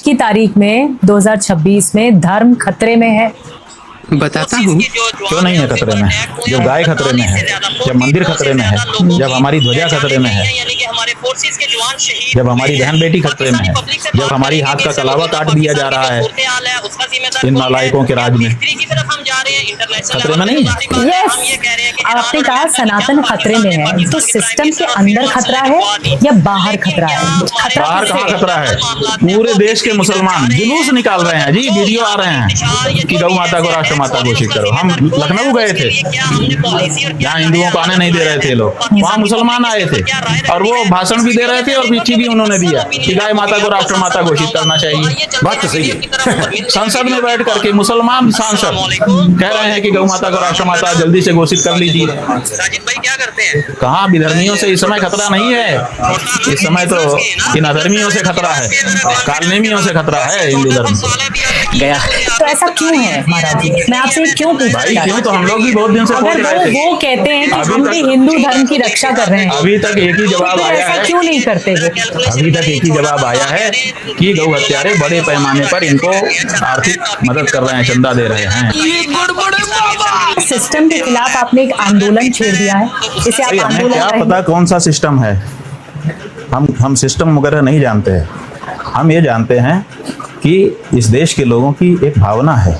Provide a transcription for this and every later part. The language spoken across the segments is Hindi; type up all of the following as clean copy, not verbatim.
की तारीख में 2026 में धर्म खतरे में है? बताता हूँ। क्यों नहीं है खतरे में? जब गाय खतरे में है, जब मंदिर खतरे में है, जब हमारी ध्वजा खतरे में है, जब हमारी बहन बेटी खतरे में है, जब हमारी हाथ का कलावा काट दिया जा रहा है इन नालायकों के राज में, खतरे में नहीं है? यस, आपने कहा सनातन खतरे में है, तो सिस्टम के अंदर खतरा है या बाहर खतरा है? बाहर कहाँ खतरा है? पूरे देश के मुसलमान जुलूस निकाल रहे हैं जी, वीडियो आ रहे हैं कि गौ माता को राष्ट्र माता घोषित करो। हम लखनऊ गए थे, जहाँ हिंदुओं को आने नहीं दे रहे थे लोग, वहाँ मुसलमान आए थे और वो भाषण भी दे रहे थे और पीछे भी उन्होंने दिया कि गाय माता को राष्ट्र माता घोषित करना चाहिए। बात तो सही है। संसद में बैठ करके मुसलमान सांसद कह रहे हैं कि गौ माता को राष्ट्र माता जल्दी से घोषित कर लीजिए। साजिद भाई क्या करते हैं? कहाँ विधर्मियों से इस समय खतरा नहीं है, इस समय तो इन अधर्मियों से खतरा है, कालनेमियों से खतरा है हिंदू धर्म गया। तो ऐसा क्यों है महाराज जी? मैं आपसे क्यों पूछ भाई रही हूँ? क्यों, तो हम लोग भी बहुत दिन से पूछ अगर रहे थे। वो कहते हैं कि अभी हम तक- भी हिंदू धर्म की रक्षा कर रहे हैं, अभी तक एक ही जवाब तो आया ऐसा है, क्यों नहीं करते वो? अभी तक एक ही जवाब आया है कि गौ हत्यारे बड़े पैमाने पर इनको आर्थिक मदद कर रहे हैं, चंदा दे रहे हैं। सिस्टम के खिलाफ आपने एक आंदोलन छेड़ दिया है, इसे आप भाई हमें आंदोलन क्या कहेंगे? पता कौन सा सिस्टम है, हम सिस्टम वगैरह नहीं जानते हैं। हम ये जानते हैं कि इस देश के लोगों की एक भावना है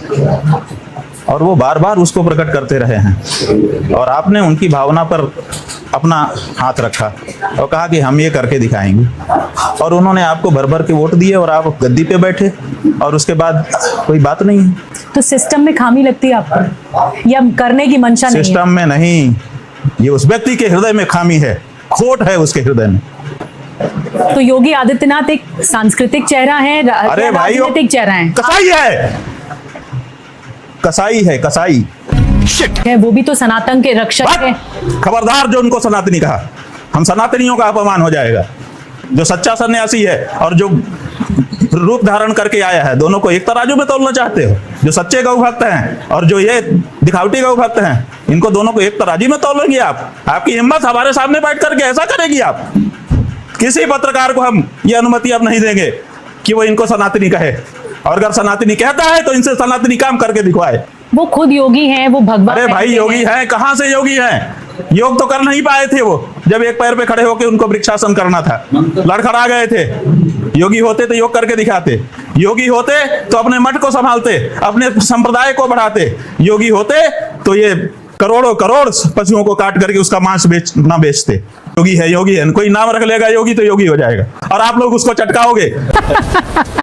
और वो बार बार उसको प्रकट करते रहे हैं और आपने उनकी भावना पर अपना हाथ रखा और कहा कि हम ये करके दिखाएंगे और उन्होंने आपको भर भर के वोट दिए और आप गद्दी पे बैठे और उसके बाद कोई बात नहीं है। तो सिस्टम में खामी लगती है आपको या करने की मंशा नहीं है? सिस्टम में नहीं, ये उस व्यक्ति के हृदय में खामी है, खोट है उसके हृदय में। तो योगी आदित्यनाथ एक सांस्कृतिक चेहरा है, अरे भाई वो राजनीतिक चेहरा है, कसाई है, कसाई है, कसाई है वो भी तो सनातन के रक्षक है। खबरदार जो उनको सनातनी कहा, हम सनातनियों का अपमान हो जाएगा। जो सच्चा सन्यासी है और जो रूप धारण करके आया है, दोनों को एक तराजू में तोलना चाहते हो? जो सच्चे गौ भक्त हैं और जो ये दिखावटी गौ भक्त हैं, इनको दोनों को एक तराजू में तोलेंगे आप? आपकी हिम्मत हमारे सामने बैठ करके ऐसा करेगी आप? किसी पत्रकार को हम ये अनुमति अब नहीं देंगे कि वो इनको सनातनी कहे, और अगर सनातनी कहता है तो इनसे सनातनी काम करके दिखवाए। वो खुद योगी हैं, वो भगवान। अरे भाई योगी हैं, कहाँ से योगी हैं? योग तो कर नहीं पाए थे वो, जब एक पैर पे खड़े होकर उनको वृक्षासन करना था, लड़खड़ा गए थे। योगी होते तो योग करके दिखाते, योगी होते तो अपने मठ को संभालते, अपने संप्रदाय को बढ़ाते, योगी होते तो ये करोड़ों करोड़ पशुओं को काट करके उसका मांस बेचते। योगी है, कोई नाम रख लेगा योगी तो योगी हो जाएगा और आप लोग उसको चटकाओगे।